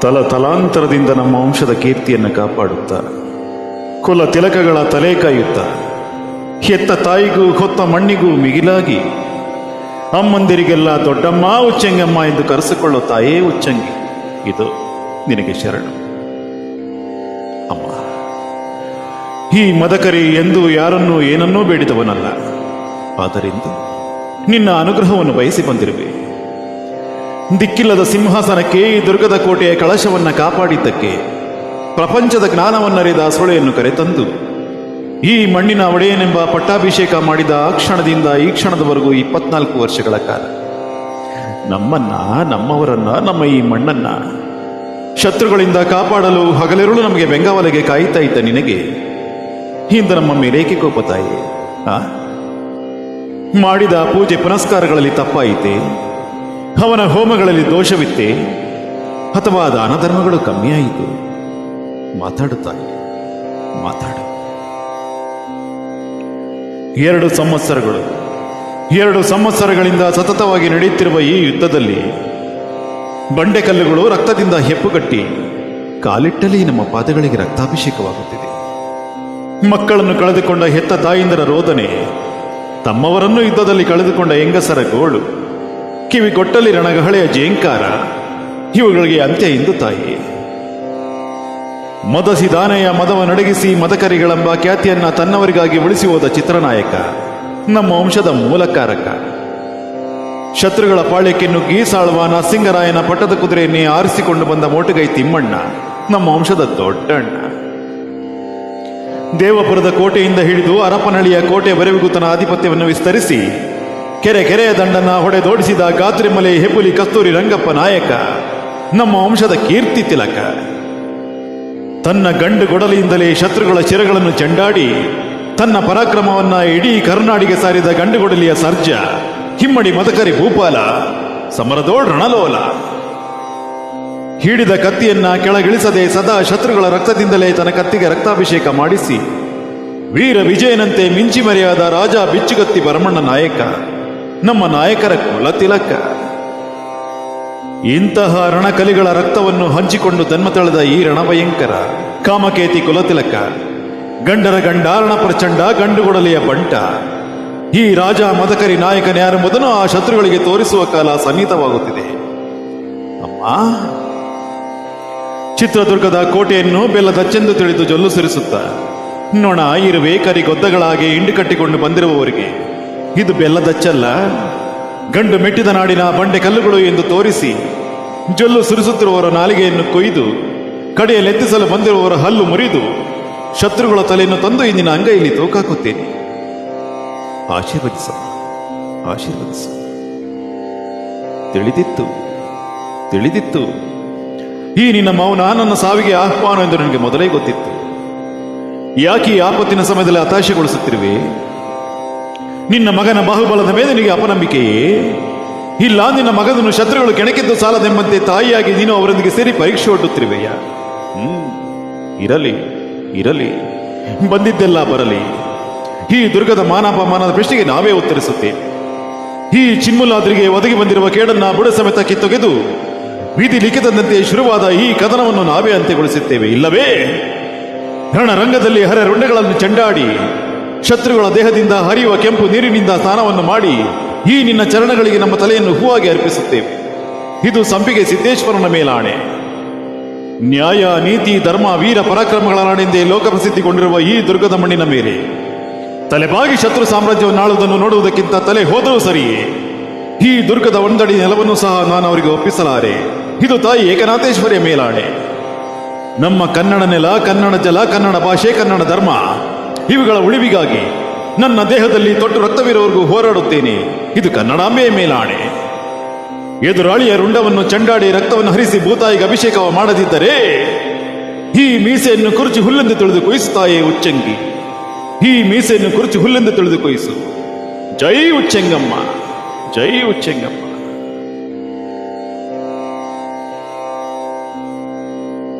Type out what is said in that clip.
ತಲಾಂತರದಿಂದ ನಮ್ಮ ವಂಶದ ಕೀರ್ತಿಯನ್ನು ಕಾಪಾಡುತ್ತಾ ಕುಲ ತಿಲಕಗಳ ತಲೆ ಕಾಯುತ್ತಾ ಹೆತ್ತ ತಾಯಿಗೂ ಹೊತ್ತ ಮಣ್ಣಿಗೂ ಮಿಗಿಲಾಗಿ ಅಮ್ಮಂದಿರಿಗೆಲ್ಲ ದೊಡ್ಡಮ್ಮ ಉಚ್ಚಂಗಮ್ಮ ಎಂದು ಕರೆಸಿಕೊಳ್ಳೋ ತಾಯೇ ಉಚ್ಚಂಗಿ, ಇದು ನಿನಗೆ ಶರಣು ಅಮ್ಮ. ಈ ಮದಕರಿ ಎಂದು ಯಾರನ್ನೂ ಏನನ್ನೂ ಬೇಡಿದವನಲ್ಲ, ಆದ್ದರಿಂದ ನಿನ್ನ ಅನುಗ್ರಹವನ್ನು ಬಯಸಿ ಬಂದಿರುವೆ. ದಿಕ್ಕಿಲ್ಲದ ಸಿಂಹಾಸನಕ್ಕೆ ಈ ದುರ್ಗದ ಕೋಟೆಯ ಕಳಶವನ್ನು ಕಾಪಾಡಿದ್ದಕ್ಕೆ ಪ್ರಪಂಚದ ಜ್ಞಾನವನ್ನರಿದ ಸೊಳೆಯನ್ನು ಕರೆತಂದು ಈ ಮಣ್ಣಿನ ಒಡೆಯನೆಂಬ ಪಟ್ಟಾಭಿಷೇಕ ಮಾಡಿದ ಆ ಕ್ಷಣದಿಂದ ಈ ಕ್ಷಣದವರೆಗೂ 24 ವರ್ಷಗಳ ಕಾಲ ನಮ್ಮನ್ನ, ನಮ್ಮವರನ್ನ, ನಮ್ಮ ಈ ಮಣ್ಣನ್ನ ಶತ್ರುಗಳಿಂದ ಕಾಪಾಡಲು ಹಗಲಿರುಳು ನಮಗೆ ಬೆಂಗಾವಲೆಗೆ ಕಾಯುತ್ತಾ ಇದ್ದ ನಿನಗೆ ಇಂದು ನಮ್ಮ ಮೇಲೇಕೆ ಕೋಪ ತಾಯಿ? ಮಾಡಿದ ಪೂಜೆ ಪುನಸ್ಕಾರಗಳಲ್ಲಿ ತಪ್ಪಾಯಿತೆ? ಅವನ ಹೋಮಗಳಲ್ಲಿ ದೋಷವಿತ್ತೆ? ಅಥವಾ ದಾನ ಧರ್ಮಗಳು ಕಮ್ಮಿಯಾಯಿತು? ಮಾತಾಡುತ್ತಾಯಿ, ಮಾತಾಡು. 2 ಸಂವತ್ಸರಗಳಿಂದ ಸತತವಾಗಿ ನಡೆಯುತ್ತಿರುವ ಈ ಯುದ್ಧದಲ್ಲಿ ಬಂಡೆಕಲ್ಲುಗಳು ರಕ್ತದಿಂದ ಹೆಪ್ಪುಗಟ್ಟಿ ಕಾಲಿಟ್ಟಲ್ಲಿ ನಮ್ಮ ಪಾದಗಳಿಗೆ ರಕ್ತಾಭಿಷೇಕವಾಗುತ್ತಿದೆ. ಮಕ್ಕಳನ್ನು ಕಳೆದುಕೊಂಡ ಹೆತ್ತ ತಾಯಿಂದರ ರೋದನೆ, ತಮ್ಮವರನ್ನು ಯುದ್ಧದಲ್ಲಿ ಕಳೆದುಕೊಂಡ ಹೆಂಗಸರ ಗೋಳು, ಕಿವಿಗೊಟ್ಟಲ್ಲಿ ರಣಗಹಳೆಯ ಜೇಂಕಾರ, ಇವುಗಳಿಗೆ ಅಂತ್ಯ ಎಂದು ತಾಯಿ. ಮದಸಿದಾನೆಯ ಮದವನಡಗಿಸಿ ಮದಕರಿಗಳೆಂಬ ಖ್ಯಾತಿಯನ್ನ ತನ್ನವರಿಗಾಗಿ ಉಳಿಸಿ ಹೋದ ಚಿತ್ರನಾಯಕ, ನಮ್ಮ ವಂಶದ ಮೂಲಕಾರಕ, ಶತ್ರುಗಳ ಪಾಳ್ಯಕ್ಕೆ ನುಗ್ಗಿ ಸಾಳುವ ನರಸಿಂಗರಾಯನ ಪಟ್ಟದ ಕುದುರೆಯನ್ನೇ ಆರಿಸಿಕೊಂಡು ಬಂದ ಮೋಟುಗೈ ತಿಮ್ಮಣ್ಣ, ನಮ್ಮ ವಂಶದ ದೊಡ್ಡಣ್ಣ. ದೇವಪುರದ ಕೋಟೆಯಿಂದ ಹಿಡಿದು ಹರಪನಹಳ್ಳಿಯ ಕೋಟೆವರೆವಿಗೂ ತನ್ನ ಆಧಿಪತ್ಯವನ್ನು ವಿಸ್ತರಿಸಿ ಕೆರೆಯ ದಂಡನ್ನ ಹೊಡೆದೋಡಿಸಿದ ಗಾತ್ರಿಮಲೆ ಹೆಬ್ಬುಲಿ ಕಸ್ತೂರಿ ರಂಗಪ್ಪ ನಾಯಕ, ನಮ್ಮ ವಂಶದ ಕೀರ್ತಿ ತಿಲಕ. ತನ್ನ ಗಂಡು ಗೊಡಲಿಯಿಂದಲೇ ಶತ್ರುಗಳ ಶಿರಗಳನ್ನು ಚೆಂಡಾಡಿ ತನ್ನ ಪರಾಕ್ರಮವನ್ನ ಇಡೀ ಕರ್ನಾಡಿಗೆ ಸಾರಿದ ಗಂಡುಗೊಡಲಿಯ ಸರ್ಜ, ಹಿಮ್ಮಡಿ ಮದಕರಿ ಭೂಪಾಲ, ಸಮರದೋಳ್ ರಣಲೋಲ. ಹಿಡಿದ ಕತ್ತಿಯನ್ನ ಕೆಳಗಿಳಿಸದೆ ಸದಾ ಶತ್ರುಗಳ ರಕ್ತದಿಂದಲೇ ತನ್ನ ಕತ್ತಿಗೆ ರಕ್ತಾಭಿಷೇಕ ಮಾಡಿಸಿ ವೀರ ವಿಜಯನಂತೆ ಮಿಂಚಿ ಮರೆಯಾದ ರಾಜ ಬಿಚ್ಚುಗತ್ತಿ ಭರಮಣ್ಣ ನಾಯಕ, ನಮ್ಮ ನಾಯಕರ ಕುಲ ತಿಲಕ. ಇಂತಹ ರಣಕಲಿಗಳ ರಕ್ತವನ್ನು ಹಂಚಿಕೊಂಡು ಜನ್ಮ ತಳೆದ ಈ ರಣಭಯಂಕರ ಕಾಮಕೇತಿ ಕುಲತಿಲಕ, ಗಂಡರ ಗಂಡಾರಣ ಪ್ರಚಂಡ, ಗಂಡುಗೊಡಲಿಯ ಬಂಟ, ಈ ರಾಜ ಮದಕರಿ ನಾಯಕನ್ಯಾರೆಂಬುದನ್ನು ಆ ಶತ್ರುಗಳಿಗೆ ತೋರಿಸುವ ಕಾಲ ಸನ್ನಿಹಿತವಾಗುತ್ತಿದೆ ಅಮ್ಮ. ಚಿತ್ರದುರ್ಗದ ಕೋಟೆಯನ್ನು ಬೆಲ್ಲದಚ್ಚೆಂದು ತಿಳಿದು ಜೊಲ್ಲು ಸುರಿಸುತ್ತ ನೊಣ, ಇರುವೆ, ಕರಿಗೊದ್ದಗಳಾಗಿ ಹಿಂಡು ಕಟ್ಟಿಕೊಂಡು ಬಂದಿರುವವರಿಗೆ ಇದು ಬೆಲ್ಲದಚ್ಚಲ್ಲ, ಗಂಡು ಮೆಟ್ಟಿದ ನಾಡಿನ ಬಂಡೆ ಕಲ್ಲುಗಳು ಎಂದು ತೋರಿಸಿ ಜೊಲ್ಲು ಸುರಿಸುತ್ತಿರುವವರ ನಾಲಿಗೆಯನ್ನು ಕೊಯ್ದು ಕಡೆಯಲ್ಲೆತ್ತಿಸಲು ಬಂದಿರುವವರ ಹಲ್ಲು ಮುರಿದು ಶತ್ರುಗಳ ತಲೆಯನ್ನು ತಂದು ಇಂದಿನ ಅಂಗೈಯಲ್ಲಿ ತೂಕಾಕುತ್ತೇನೆ. ಆಶೀರ್ವದಿಸ, ಆಶೀರ್ವದಿಸ. ತಿಳಿದಿತ್ತು ಈ ನಿನ್ನ ಮೌನ ನನ್ನ ಸಾವಿಗೆ ಆಹ್ವಾನ ಎಂದು ನನಗೆ ಮೊದಲೇ ಗೊತ್ತಿತ್ತು. ಯಾಕೆ ಈ ಆಪತ್ತಿನ ಸಮಯದಲ್ಲಿ ಹತಾಶೆಗೊಳಿಸುತ್ತಿರುವೆ? ನಿನ್ನ ಮಗನ ಬಾಹುಬಲದ ಮೇಲೆ ನಿನಗೆ ಅಪನಂಬಿಕೆಯೇ? ಇಲ್ಲ, ನಿನ್ನ ಮಗನನ್ನು ಶತ್ರುಗಳು ಕೆಣಕಿದ್ದು ಸಾಲದೆಂಬಂತೆ ತಾಯಿಯಾಗಿ ನೀನು ಅವರೊಂದಿಗೆ ಸೇರಿ ಪರೀಕ್ಷೆ ಒಡ್ಡುತ್ತಿರುವೆಯ? ಇರಲಿ, ಬಂದಿದ್ದೆಲ್ಲ ಬರಲಿ. ಈ ದುರ್ಗದ ಮಾನಾಪಮಾನದ ಪ್ರಶ್ನೆಗೆ ನಾವೇ ಉತ್ತರಿಸುತ್ತೇವೆ. ಈ ಚಿಮ್ಮುಲಾದ್ರಿಗೆ ಒದಗಿ ಬಂದಿರುವ ಕೇಡನ್ನ ಬುಡ ಸಮೇತ ಕಿತ್ತೊಗೆದು ವಿಧಿ ಲಿಖಿತದಂತೆ ಶುರುವಾದ ಈ ಕದನವನ್ನು ನಾವೇ ಅಂತ್ಯಗೊಳಿಸುತ್ತೇವೆ. ಇಲ್ಲವೇ ರಣರಂಗದಲ್ಲಿ ಹರರುಂಡೆಗಳನ್ನು ಚೆಂಡಾಡಿ ಶತ್ರುಗಳ ದೇಹದಿಂದ ಹರಿಯುವ ಕೆಂಪು ನೀರಿನಿಂದ ಸ್ನಾನವನ್ನು ಮಾಡಿ ಈ ನಿನ್ನ ಚರಣಗಳಿಗೆ ನಮ್ಮ ತಲೆಯನ್ನು ಹೂವಾಗಿ ಅರ್ಪಿಸುತ್ತೇವೆ. ಇದು ಸಂಪಿಗೆ ಸಿದ್ದೇಶ್ವರನ ಮೇಲಾಣೆ. ನ್ಯಾಯ, ನೀತಿ, ಧರ್ಮ, ವೀರ ಪರಾಕ್ರಮಗಳ ನಾಡೆಂದೇ ಲೋಕಪ್ರಸಿದ್ಧಿಗೊಂಡಿರುವ ಈ ದುರ್ಗದ ಮಣ್ಣಿನ ಮೇಲೆ ತಲೆಬಾಗಿ ಶತ್ರು ಸಾಮ್ರಾಜ್ಯವನ್ನು ಆಳುವುದನ್ನು ನೋಡುವುದಕ್ಕಿಂತ ತಲೆ ಹೋದರೂ ಸರಿಯೇ. ಈ ದುರ್ಗದ ಒಂದಡಿ ನೆಲವನ್ನು ಸಹ ನಾನು ಅವರಿಗೆ ಒಪ್ಪಿಸಲಾರೆ. ಇದು ತಾಯಿ ಏಕನಾಥೇಶ್ವರಿಯ ಮೇಲಾಣೆ. ನಮ್ಮ ಕನ್ನಡ ನೆಲ, ಕನ್ನಡ ಜಲ, ಕನ್ನಡ ಭಾಷೆ, ಕನ್ನಡ ಧರ್ಮ ಇವುಗಳ ಉಳಿವಿಗಾಗಿ ನನ್ನ ದೇಹದಲ್ಲಿ ತೊಟ್ಟು ರಕ್ತವಿರುವವರೆಗೂ ಹೋರಾಡುತ್ತೇನೆ. ಇದು ಕನ್ನಡಾಂಬೆಯ ಮೇಲಾಣೆ. ಎದುರಾಳಿಯ ರುಂಡವನ್ನು ಚಂಡಾಡಿ ರಕ್ತವನ್ನು ಹರಿಸಿ ಭೂತಾಯಿಗೆ ಅಭಿಷೇಕ ಮಾಡದಿದ್ದರೆ ಈ ಮೀಸೆಯನ್ನು ಕುರುಚಿ ಹುಲ್ಲೆಂದು ತಿಳಿದು ಕೊಯ್ಸುತ್ತಾಯೇ ಉಚ್ಚಂಗಿ. ಈ ಮೀಸೆಯನ್ನು ಕುರುಚಿ ಹುಲ್ಲೆಂದು ತಿಳಿದು ಕೊಯ್ಸು. ಜೈ ಉಚ್ಚಂಗಮ್ಮ, ಜೈ ಉಚ್ಚಂಗಮ್ಮ.